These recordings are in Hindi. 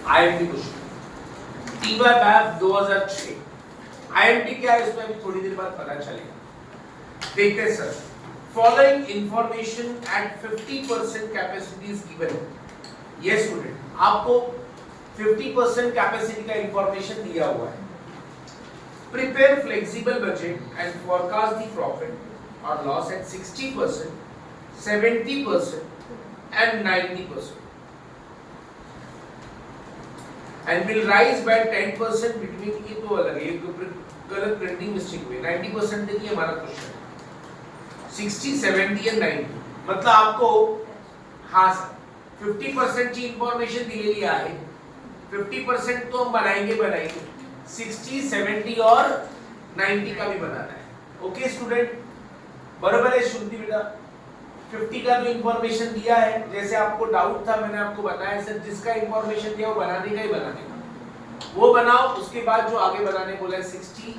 IMP question TY BAIF 2006 IMP क्या है इसमें अभी थोड़ी देर बाद पता चलेगा। देखते हैं sir, following information at 50% capacity is given. ये स्टूडेंट आपको 50% कैपेसिटी का इंफॉर्मेशन दिया हुआ है। Prepare flexible budget and forecast the profit और loss eight 60%, 70% and 90%, and will rise by 10% between। ये तो अलग है, ये गलत प्रिंटिंग मिस्टेक हुई। 90% देखिए हमारा क्वेश्चन 60, 70 and 90 मतलब आपको हाँ सर 50% की इंफॉर्मेशन दी लिया है, 50% तो हम बनाएंगे 60, 70 और 90 का भी बनाना है। ओके स्टूडेंट, बराबर है श्रुति बेटा। 50 का जो इंफॉर्मेशन दिया है, जैसे आपको डाउट था मैंने आपको बताया सर, जिसका इंफॉर्मेशन दिया वो बनाने का ही बनाने का, वो बनाओ। उसके बाद जो आगे बनाने बोला है 60,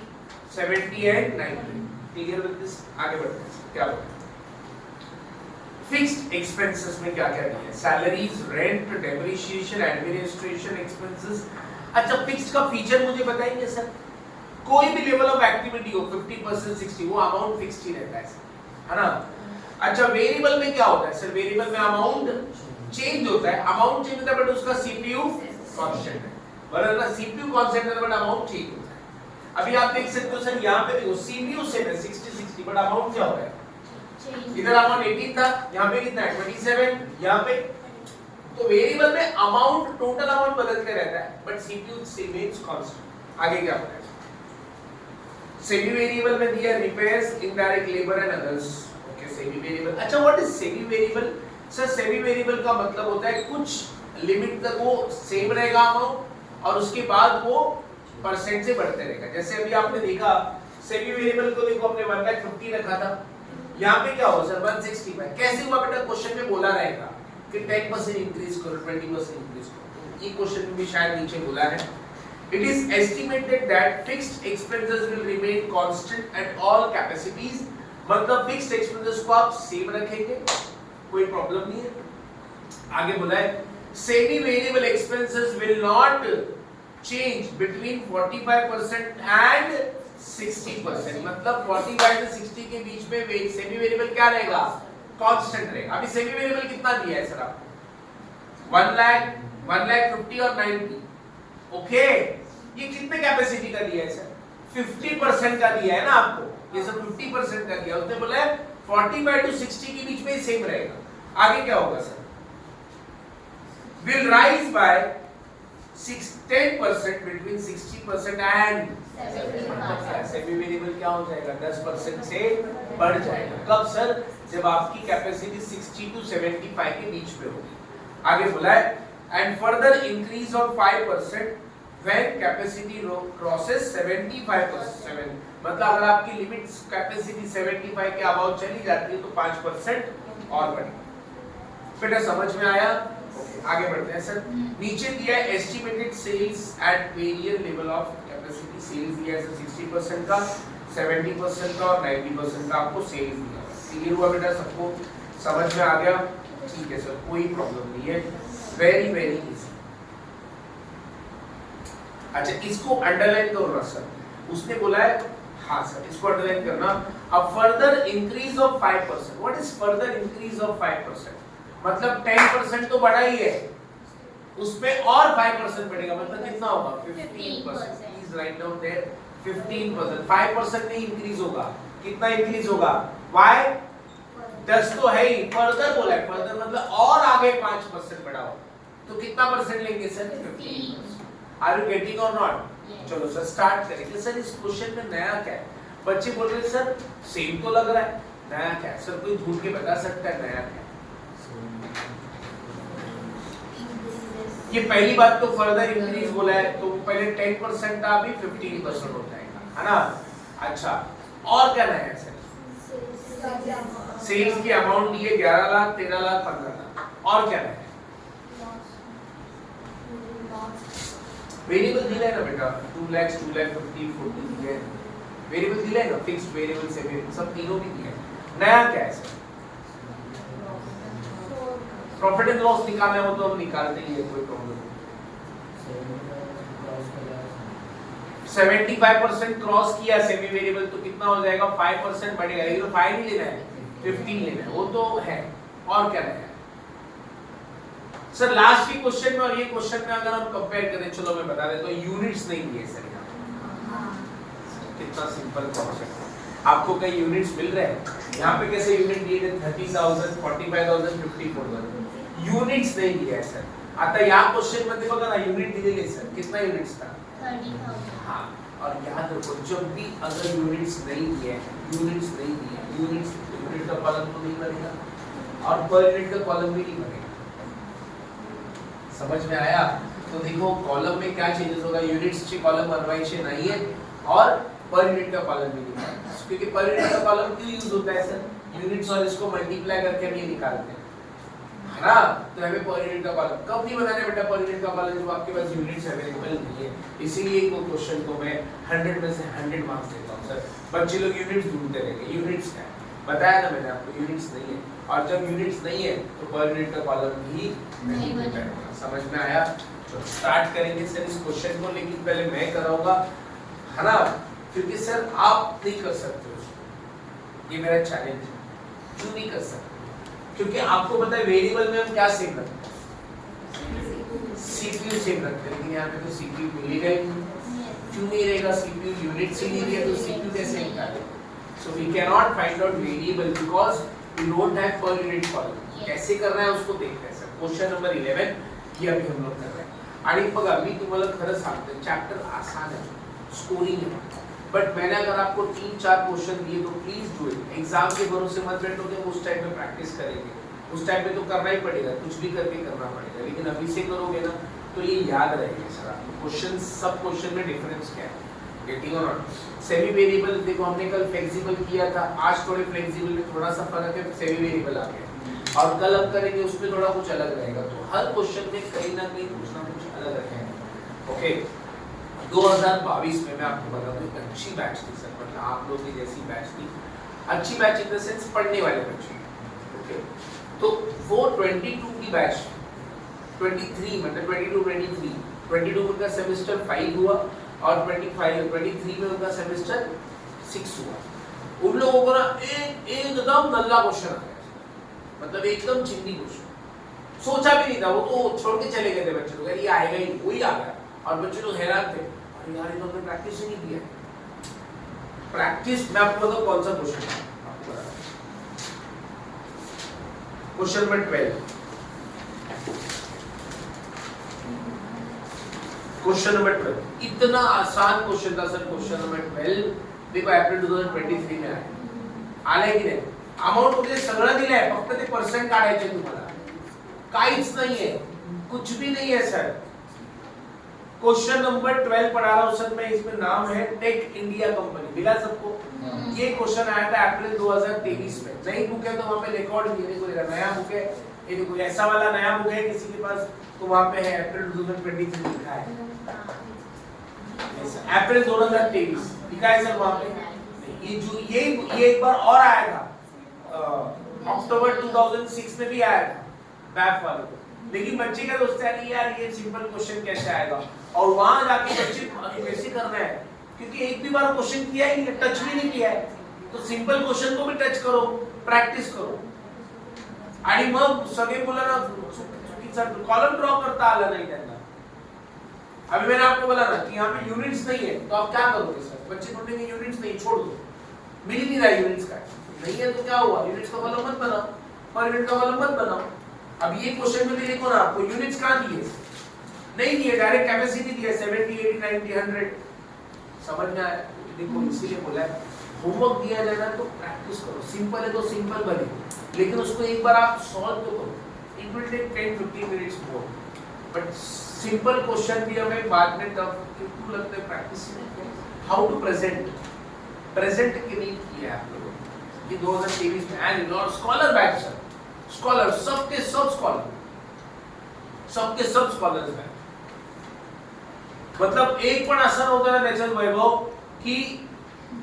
70 एंड 90। Clear with this? आगे बढ़ते हैं। क्या बोलते हैं फिक्स्ड एक्सपेंसेस में क्या क्या दिया है? Salaries, rent, depreciation, administration expenses. अच्छा, फिक्स्ड का फीचर मुझे बताएंगे सर? कोई भी लेवल ऑफ एक्टिविटी हो 50%, 60, वो अमाउंट फिक्स्ड ही रहता है ना। अच्छा, वेरिएबल में क्या होता है सर? वेरिएबल में अमाउंट चेंज होता है, अमाउंट चेंज होता है बट उसका सीपीयू कांस्टेंट है, बराबर ना। सीपीयू कांस्टेंट है बट अमाउंट चेंज होता है। अभी आप देख सकते हो सर, यहाँ पे देखो सीपीयू सेम है 60, 60 बट अमाउंट क्या होता है? इधर अमाउंट 18 था, यहाँ पे कितना है 27, यहाँ पे। तो वेरिएबल में अमाउंट, टोटल अमाउंट बदलते रहता है बट सीपीयू रिमेन्स कांस्टेंट। आगे क्या होता है? सेमी वेरिएबल में दिया repairs, indirect labour and others. Okay, semi variable. अच्छा, what is semi variable? Sir semi variable का मतलब होता है कुछ लिमिट तक वो सेम रहेगा अमाउंट और उसके बाद वो परसेंट से बढ़ते रहेगा। जैसे अभी आपने देखा सेमी वेरिएबल को देखो, हमने 1,50,000 रखा था, यहाँ पे क्या होगा सर 165। कैसे हुआ बेटा? क्वेश्चन में बोला रहेगा कि 10% इंक्रीज करो, 20% इंक्रीज करो। ये क्वेश्चन में भी शायद नीचे बोला है। It is estimated that fixed expenses will remain constant at all capacities। मतलब फिक्स्ड एक्सपेंसेस को आप सेम रखेंगे, कोई प्रॉब्लम नहीं है। आगे बोला है semi variable expenses will not change between 45% and 60%। मतलब 45 से 60 के बीच में सेमी वेरिएबल क्या रहेगा? कांस्टेंट रहेगा। अभी सेमी वेरिएबल कितना दिया है सर आपको? 1 लाख, 1,50,000 और 90। ओके, ये कितने कैपेसिटी का दिया है सर? 50% का दिया है ना आपको, ये सब 50% का दिया। उसने बोला है 45 to 60 के बीच में ही सेम रहेगा। आगे क्या होगा sir? will rise by 10% between 60% and 70%। Semi variable क्या हो जाएगा? 10% से बढ़ जाएगा। कब सर? जब आपकी कैपेसिटी 60 to 75 के बीच में होगी। आगे बोला है and further increase of 5% when capacity crosses 75%। मतलब अगर आपकी लिमिट कैपेसिटी 75 के अबाउट चली जाती है तो 5% और बढ़ेगी। बेटा समझ में आया? आगे बढ़ते हैं सर। नीचे दिया है estimated sales at various level of capacity. Sales दिया है 60% का, 70% का और 90% का आपको सेल्स दिया है। क्लियर हुआ बेटा? सबको समझ में आ गया? ठीक है सर, कोई प्रॉब्लम नहीं है, वेरी वेरी इजी। अच्छा, इसको अंडरलाइन करो ना सर। उसने बोला है, हाँ सर इसको अंडरलाइन करना। अब further increase of 5%। What is further increase of 5%? मतलब 10% तो बढ़ा ही है, उसमें और 5% बढ़ेगा, मतलब कितना होगा? 15%। Please write down there 15%। 5% नहीं इंक्रीज होगा, कितना इंक्रीज होगा? व्हाई? 10 तो है ही, फर्दर बोला है, फर्दर मतलब और आगे 5% बढ़ाओ तो कितना परसेंट लेंगे सर? 15%। आर यू गेटिंग और नॉट? चलो सर स्टार्ट करेंगे। सर इस क्वेश्चन में नया क्या है? बच्चे बोल रहे हैं सर सेम तो लग रहा है, नया क्या है? सर कोई ढूंढ के बता सकता है नया क्या है? ये पहली बात तो फर्दर इंक्रीज बोला है तो पहले 10% था, अभी 15% हो जाएगा, है ना। अच्छा, और क्या नया है सर? सेल्स की अमाउंट दी है 11 लाख, 13 लाख, 15 लाख। और क्या है? वेरिएबल दिया है ना बेटा, 2 लाख, 2 लाख 50, 40 दिया है। वेरिएबल दिया है ना, फिक्स्ड वेरिएबल से सब तीनों भी दिया है। नया क्या है सर? प्रॉफिट एंड लॉस निकालना हो तो हम निकालते ही है, कोई प्रॉब्लम नहीं। 75% क्रॉस किया सेमी वेरिएबल तो कितना हो जाएगा 5% बढ़ेगा, लेकिन तो 5 नहीं लेना है 15 लेना है, वो तो है। और क्या लेना है सर लास्ट के क्वेश्चन में और ये क्वेश्चन में अगर हम कंपेयर करें, चलो मैं बता देता हूं, यूनिट्स नहीं दिए सर यहाँ। कितना सिंपल कॉन्सेप्ट, आपको कई यूनिट्स मिल रहे हैं, यहाँ पे कैसे यूनिट दिए थे 30,000 45,000 54,000, यूनिट्स नहीं दिया है सर। आता या क्वेश्चन मध्ये बघा ना यूनिट दिलेले सर, कितना यूनिट्स था 30,000। हाँ, और याद रखो जब भी अगर यूनिट्स नहीं दिए, यूनिट्स नहीं दिए, यूनिट का कॉलम तो नहीं बनेगा और पर यूनिट का कॉलम भी नहीं बनेगा। समझ में आया? तो देखो कॉलम में क्या चेंजेस होगा, यूनिट्स चे कॉलम बनवायचे नाहीये और पर यूनिट का कॉलम भी नहीं है, क्योंकि पर यूनिट का कॉलम क्यों यूज होता है सर, यूनिट्स और इसको मल्टीप्लाई करके हम ये निकालते हैं, है ना? तो हमें पर यूनिट का कॉलम कब नहीं बनाना बेटा, पर यूनिट का कॉलम जब आपके पास यूनिट्स अवेलेबल नहीं है। इसीलिए को क्वेश्चन को मैं 100 में से 100 मार्क्स देता हूं सर। बच्चे लोग यूनिट्स ढूंढते रहेंगे, यूनिट्स क्या है बताया ना मैंने आपको, यूनिट्स नहीं है, और जब यूनिट्स नहीं है तो पर यूनिट का कॉलम भी नहीं बनेगा। समझ में आया? तो स्टार्ट करेंगे सर इस क्वेश्चन को, लेकिन पहले मैं कराऊंगा, है ना? क्योंकि सर आप नहीं कर सकते उसको, ये मेरा चैलेंज है। क्यों नहीं कर सकते? क्योंकि आपको पता है वेरिएबल में हम क्या सेव रखते हैं, सीपीयू सेव रखते हैं, लेकिन यहाँ पे तो सीपीयू मिलेगा ही नहीं। क्यों नहीं रहेगा सीपीयू, यूनिट से नहीं दिया तो सीपीयू कैसे निकालेंगे? So we can not find out variable because we don't have per unit column. कैसे करना है उसको देखते हैं सर। क्वेश्चन नंबर 11 ये अभी हम लोग कर रहे हैं। आणि बघा मी तुम्हाला खरं सांगतो चॅप्टर आसान है, स्कोरिंग है, बट मैंने अगर आपको 3-4 क्वेश्चन दिए तो प्लीज डू इट। एग्जाम के भरोसे मत बैठोगे, उस टाइम पे प्रैक्टिस करेंगे, उस टाइम पे तो करना ही पड़ेगा, कुछ भी करके करना पड़ेगा, लेकिन अभी से करोगे ना तो ये याद रहेगा सर आपको। क्वेश्चन सब क्वेश्चन में डिफरेंस क्या है, गेटिंग और नॉट। सेमी वेरिएबल देखो हमने कल फ्लेक्सिबल किया था, आज थोड़े फ्लेक्सिबल में थोड़ा सा फर्क है, सेमी वेरिएबल आ गया, और कल हम करेंगे उसमें थोड़ा कुछ अलग रहेगा। तो हर क्वेश्चन में कहीं ना कहीं कुछ ना कुछ अलग रखेंगे। ओके 2022 में मैं आपको बता दूं एक अच्छी बैच थी सर, मतलब आप लोग की जैसी बैच थी, अच्छी बैच इन द सेंस पढ़ने वाले बच्चे। ओके तो वो 22 की बैच 23 मतलब 22 में उनका सेमेस्टर 5 हुआ और 23 में उनका सेमेस्टर 6 हुआ। उन लोगों को ना एकदम नल्ला क्वेश्चन आ गया, मतलब एकदम चिंदी क्वेश्चन, सोचा भी नहीं था, वो तो छोड़ के चले गए थे बच्चे लोग, ये आएगा ही नहीं, वही आ गया। और बच्चे लोग हैरान थे, अरे यार ये तो हमने प्रैक्टिस ही नहीं किया। प्रैक्टिस मैं आपको बताऊं कौन सा क्वेश्चन है, क्वेश्चन नंबर 12। क्वेश्चन नंबर 12 इतना आसान क्वेश्चन था सर। क्वेश्चन नंबर 12 देखो अप्रैल 2023 में आले की नाही, अमाउंट वगैरे सगळं दिलंय, फक्त ते पर्सेंट काढायचे तुम्हाला, काहीच नाहीये, कुछ भी नहीं है सर। क्वेश्चन नंबर 12 पढ़ा रहा हूं सर मैं, इसमें नाम है टेक इंडिया कंपनी, मिला सबको? ये क्वेश्चन आया था अप्रैल 2023 में। नई बुक है तो वहां पे रिकॉर्ड नहीं को नया बुक है, ये देखो ऐसा वाला नया बुक है किसी के पास तो वहां पे है अप्रैल 2023 लिखा है, अप्रैल 2023 लिखा है सर वहां पे। ये एक बार और आया था अक्टूबर 2006 में भी आया था बैफ वाले को, लेकिन बच्चे का दोस्त है कि यार ये सिंपल क्वेश्चन कैसे आएगा, और वहां जाके बच्चे कैसे करना है, क्योंकि एक भी बार क्वेश्चन किया ही नहीं, टच भी नहीं किया है, तो सिंपल क्वेश्चन को भी टच करो, प्रॅक्टिस करो। आणि मग सगळे मुलांना चुकीचा कॉलम ड्रॉ करता आला नाही त्यांना। अभी मैंने आपको बोला ना कि यहाँ पे यूनिट्स नहीं है तो आप क्या करोगे सर, बच्चे बोलेंगे यूनिट्स नहीं, छोड़ दो, मिल ही नहीं रहा यूनिट्स का, नहीं है तो क्या हुआ, यूनिट्स का कॉलम मत बनाओ, पर यूनिट का कॉलम मत बनाओ। अब ये क्वेश्चन में भी देखो ना आपको यूनिट्स कहां दिए, नहीं दिए, डायरेक्ट कैपेसिटी दिया 70 80 90 100। समझ में आया? देखो इसीलिए बोला है होमवर्क दिया जाए ना तो प्रैक्टिस करो, सिंपल है तो सिंपल बने, लेकिन उसको एक बार आप सॉल्व तो करो, it will take 10-15 minutes more, but simple question भी हमें बाद में टफ क्यों लगता है, प्रैक्टिस नहीं। हाउ टू प्रेजेंट के नहीं किया आप लोगों ने ये 2023 में and not scholar batch sir, scholar सबके सब स्कॉलर, सबके सब स्कॉलर्स हैं, मतलब एक पण असं नव्हतं ना त्याच्यात वैभव की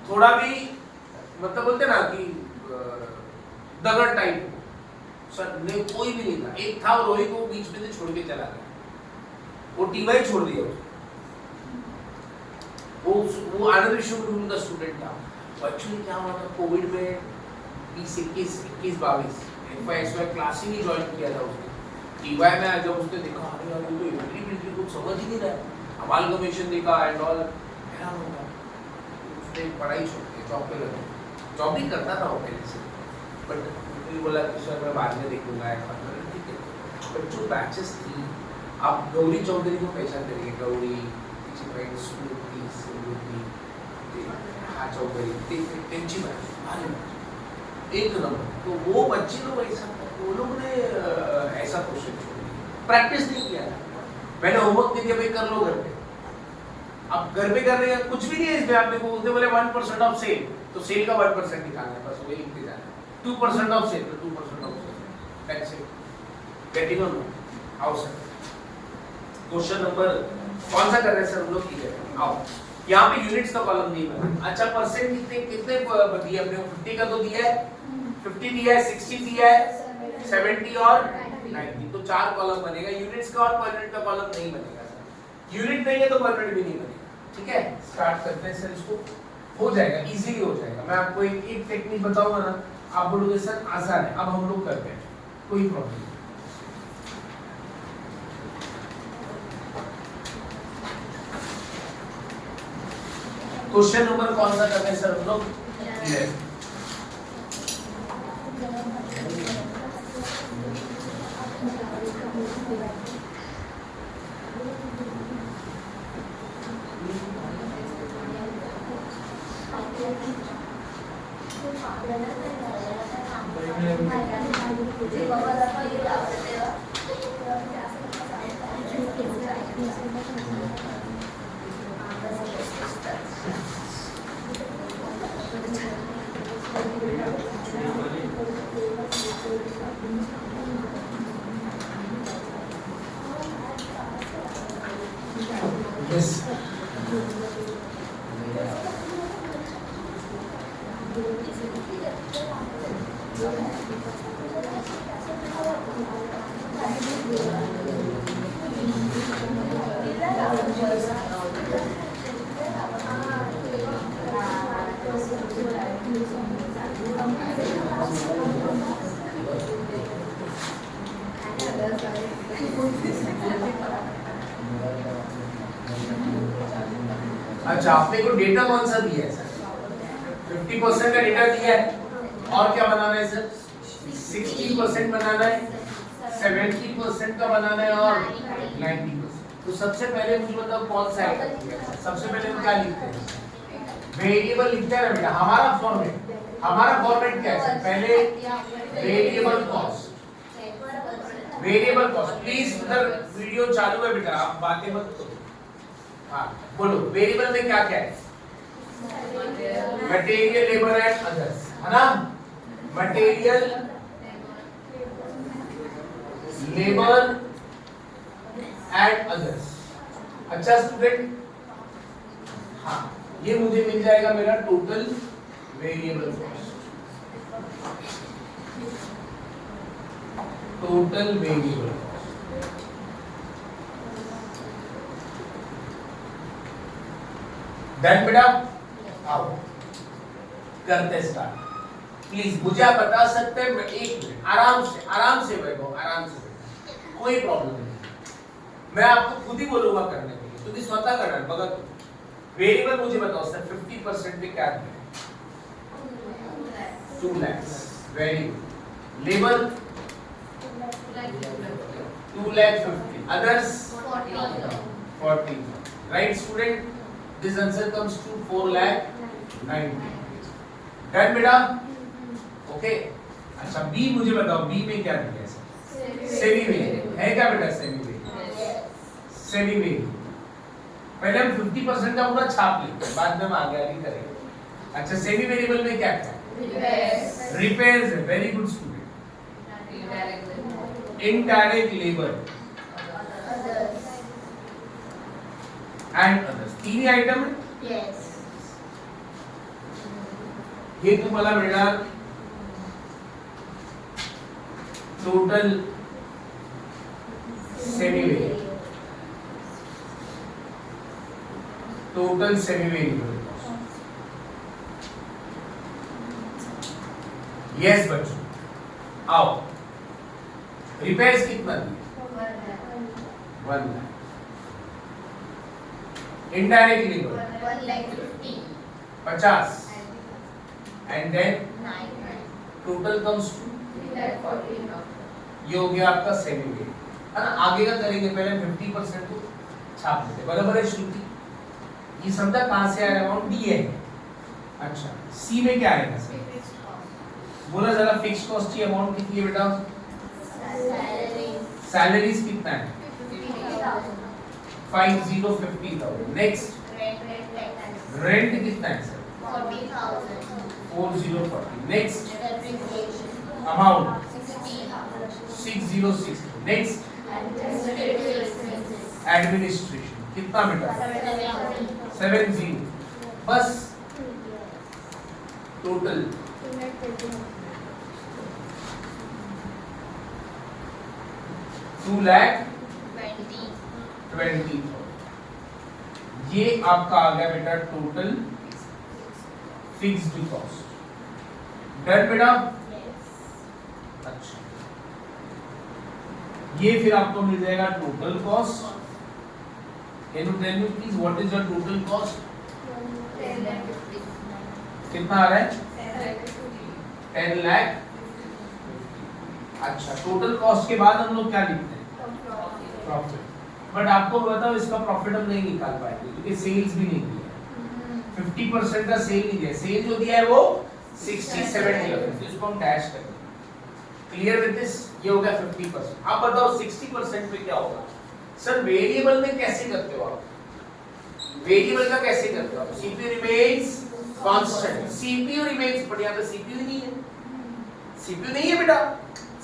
थोड़ा भी मतलब बोलते ना कि दगड़ टाइप सर नहीं, कोई भी नहीं था, एक था रोहित को बीच में से छोड़ के चला गया, वो टीवाई छोड़ दिया, वो वो आनंद विश्व का स्टूडेंट था। एक्चुअली क्या हुआ था, कोविड में 2021-22 FY क्लास ही नहीं ज्वाइन किया था उसने। टीवाई में जब उसने देखा अरे यार वो तो इलेक्ट्रिक कुछ समझ ही नहीं रहा, अमालगमेशन देखा एंड ऑल, हैरान हो गया। उसने पढ़ाई छोड़ दी, जॉब पे लगा। जॉब भी करता था वो पहले से, बट उसने बोला कि सर मैं बाद में देखूंगा। ठीक है, बट जो बैचेस थी, आप गौरी चौधरी को पहचान करेंगे, गौरी स्मृति चौधरी त्यांची बैच एक नंबर। तो वो बच्चे लोग ऐसा, वो लोग ने ऐसा क्वेश्चन छोड़ दिया, प्रैक्टिस नहीं किया। मैंने होमवर्क दे दिया भाई कर लो घर पे। अब घर पे करने का कुछ भी नहीं है इसमें, आपने को उसने बोले 1% ऑफ सेल, तो सेल का 1% निकालना है, बस वही लिखते जाना है। 2% ऑफ सेल, तो 2% of sale, that's it. Getting on how sir? Question number कौन सा कर रहे हैं सर हम लोग? ठीक है, आओ। यहाँ पे यूनिट्स का कॉलम नहीं बना। अच्छा, परसेंट कितने कितने दिए अपने को? 50 का तो दिया है, 50 दिया है, 60 दिया है, 70 और 90, तो 4 कॉलम बनेगा यूनिट्स का, और पर यूनिट का कॉलम नहीं बनेगा सर। यूनिट नहीं है तो पर यूनिट भी नहीं बनेगा। ठीक है, स्टार्ट करते हैं सर। इसको हो जाएगा, इजीली हो जाएगा। मैं आपको एक टेक्निक बताऊंगा ना, आप बोलोगे सर आसान है। अब हम लोग करते हैं, कोई प्रॉब्लम नहीं। क्वेश्चन नंबर कौन सा करते हैं सर हम लोग? अच्छा, आपने को डेटा कौन सा दिया है सर? 50% का डेटा दिया है, और क्या बनाना है सर? 60% बनाना है, 70% का बनाना है, और 90%। तो सबसे पहले मुझे बताओ कौन सा है? सबसे पहले हम क्या लिखते हैं? वेरिएबल लिखते हैं ना बेटा। हमारा फॉर्मेट क्या है सर? पहले variable cost. Variable cost, please उधर वीडियो चालू है बेटा, आप बातें मत करो। हाँ बोलो, वेरिएबल में क्या क्या है? मटेरियल, लेबर एंड अदर्स, है ना? Material, labour and others. अच्छा स्टूडेंट, हाँ ये मुझे मिल जाएगा मेरा total variable cost. Total variable cost. Then बेटा आओ करते स्टार्ट। प्लीज मुझे आप बता सकते हैं, एक मिनट आराम से बैठो, आराम से बैठो, कोई प्रॉब्लम नहीं। मैं आपको खुद ही बोलूंगा करने के लिए, तुम्हें स्वतः करना है। बगल वेरिएबल मुझे बताओ सर, 50% पे क्या दिया है? 2 lakh. Very good. Labour 2,50,000, others 40,000, right student? This answer comes to 4,90,000. Done बेटा? Okay. अच्छा B मुझे बताओ, B में क्या दिया है? सेमी वेरिएबल है क्या बेटा? Semi variable, semi variable. पहले हम 50% का पूरा छाप लेते हैं, बाद में हम आगे करेंगे। अच्छा, सेमी वेरिएबल में क्या क्या? रिपेयर्स है। Very good student. Indirect labour and others, 3 item है। यस, हे तुम्हाला मिळणार total semi variable. Total semi variable cost. Yes बच्चों, आओ रिपेयर्स कितना दिए? 1 lakh. Indirect labour 50 and then total comes to ये हो गया आपका सेमी वेरिएबल है ना। आगे का करेंगे, पहले 50% को छाप देते, बराबर है श्रुति? ये समझा कहां से आया अमाउंट? दिए है। अच्छा सी में क्या आएगा सर? बोला जरा फिक्स्ड कॉस्ट की अमाउंट कितनी है बेटा? सैलरीज कितना है? 50,000। नेक्स्ट रेंट कितना है sir? 40,40। Next amount 6060। Next administration कितना बेटा? 70। बस टोटल 2,20,000। ये आपका आ गया बेटा टोटल फिक्स्ड कॉस्ट। डन बेटा? अच्छा ये फिर आपको मिल जाएगा total cost. Can you tell me please what is the total cost? कितना आ रहा है? 10 लाख। अच्छा टोटल कॉस्ट के बाद हम लोग क्या लिखते हैं? प्रॉफिट। बट आपको बताओ इसका प्रॉफिट हम नहीं निकाल पाएंगे क्योंकि सेल्स भी नहीं दिया है। 50% का सेल नहीं दिया, सेल जो दिया है वो 60-70, इसको हम डैश करेंगे। Clear with this? ये हो गया 50%। आप बताओ 60% पे क्या होगा? सर वेरिएबल में कैसे करते हो आप? वेरिएबल का कैसे करते हो आप? CPU remains constant, CPU remains, but यहां पे सीपीयू नहीं है। सीपीयू नहीं है बेटा।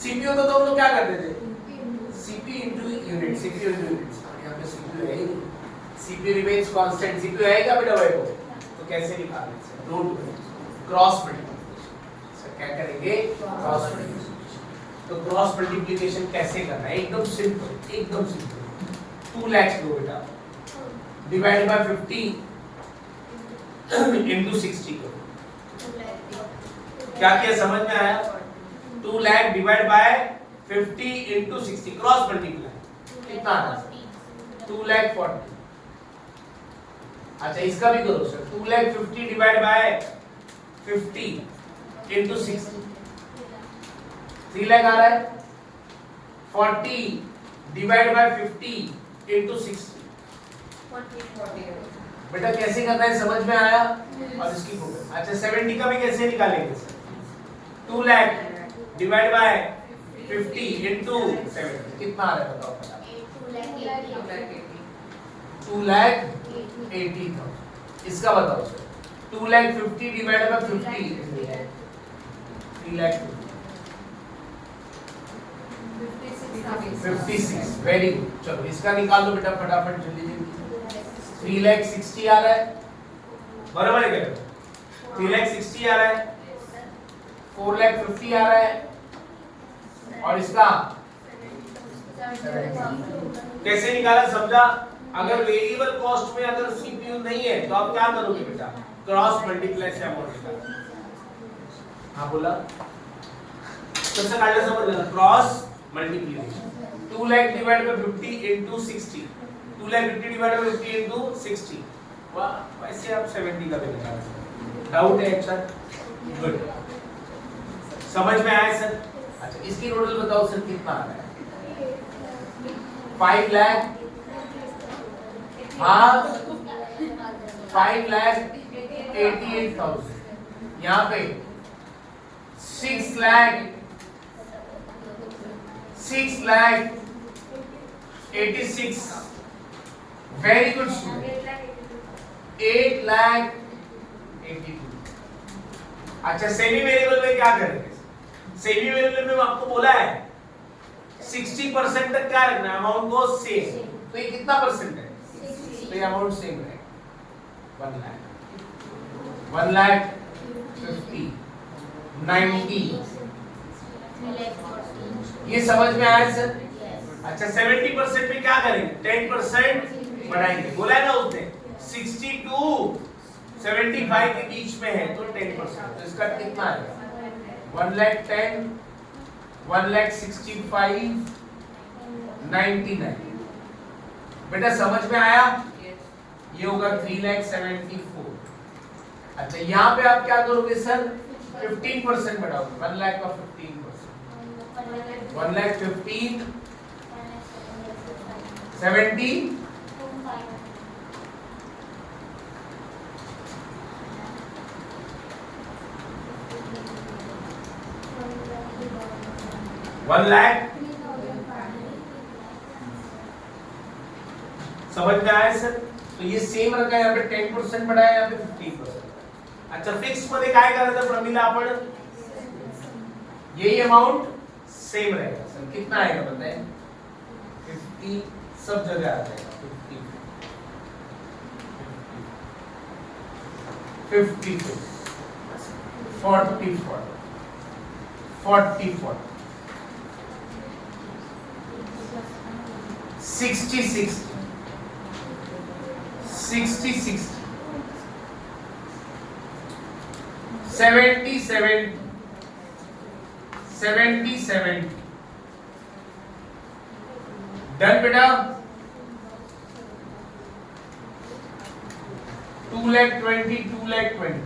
सीपीयू तो हम लोग क्या करते थे? CPU into unit, CPU into units. यहां पे सीपीयू है ही नहीं। सीपीयू रिमेन्स कांस्टेंट, सीपीयू है क्या बेटा? वो तो कैसे निकालेंगे sir? Don't worry, cross multiplication. Sir क्या करेंगे? Cross multiplication. तो क्रॉस मल्टीप्लिकेशन कैसे करना है? एकदम सिंपल, एकदम सिंपल। 2 लाख लो बेटा, डिवाइड बाय 50 इनटू 60 करो। क्या किया समझ में आया? 2 lakh divide by 50 into 60, cross multiply कितना आता है? 2,40,000। अच्छा इसका भी करो sir. 2,50,000 divide by 50 into 60, 3 lakh आ रहा है। 40 डिवाइड बाय 50 इनटू 60, 40। बेटा कैसे करना है समझ में आया? और इसकी प्रोग्राम। अच्छा 70 का भी कैसे निकालेंगे sir? 2 lakh divide by 50 into 70 कितना आ रहा है बताओ? 2,80,000। इसका बताओ sir. 2,50,000 divide by 50 3,50,000। 56। Very good. चलो इसका निकाल दो बेटा फटाफट जल्दी जल्दी। 3,60,000 आ रहा है, बराबर है क्या? 3,60,000 आ रहा है, 4,50,000 आ रहा है, और इसका कैसे निकाला समझा? अगर वेरिएबल कॉस्ट में अगर सीपीयू नहीं है तो आप क्या करोगे बेटा? क्रॉस मल्टीप्लाई से अमाउंट निकालो। हाँ बोला सबसे पहले समझ लेना, cross multiplication. 2 lakh divide by 50 into 60, 2,50,000 divide by 50 into 60। वाह, वैसे आप 70 का भी निकाल सकते। डाउट है सर? गुड, समझ में आया सर? अच्छा इसकी टोटल बताओ सर कितना आ रहा है? 5 लाख। हाँ 5,88,000। यहाँ पे 6,86,000। Very good student. 8,82,000। अच्छा सेमी वेरिएबल में क्या करेंगे? सेमी वेरिएबल में आपको बोला है 60% तक क्या रखना है? अमाउंट को सेम। तो ये कितना परसेंट है? तो ये अमाउंट सेम है 1 लाख, 1,50,000, 90। ये समझ में आया सर? अच्छा 70% में क्या करेंगे? 10% बढ़ाएंगे। बोला है ना उसने 60 75 के बीच में है तो 10%, तो इसका कितना आएगा 1,10,000, 1,65,000, 99। बेटा समझ में आया? ये होगा 3,74,000। अच्छा यहाँ पे आप क्या करोगे सर 15% बढ़ाओगे, 1 लाख का 15%, 1,15,000, 70, 1 लाख। समझ में आया सर? तो ये सेम रखा है, यहाँ पे 10% बढ़ाया, यहाँ पे 15%। अच्छा फिक्स मध्ये काय करायचं प्रमिला आपण यही अमाउंट सेम रहेगा सर, कितना आएगा बताएं 50, सब जगह आ जाएगा 50, 40, 40, 60, 60, 60, 60, 70, 70, 70, 70। डन बेटा? 2,20,000, 2,20,000।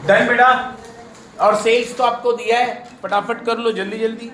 डन बेटा? और सेल्स तो आपको दिया है, फटाफट कर लो जल्दी जल्दी।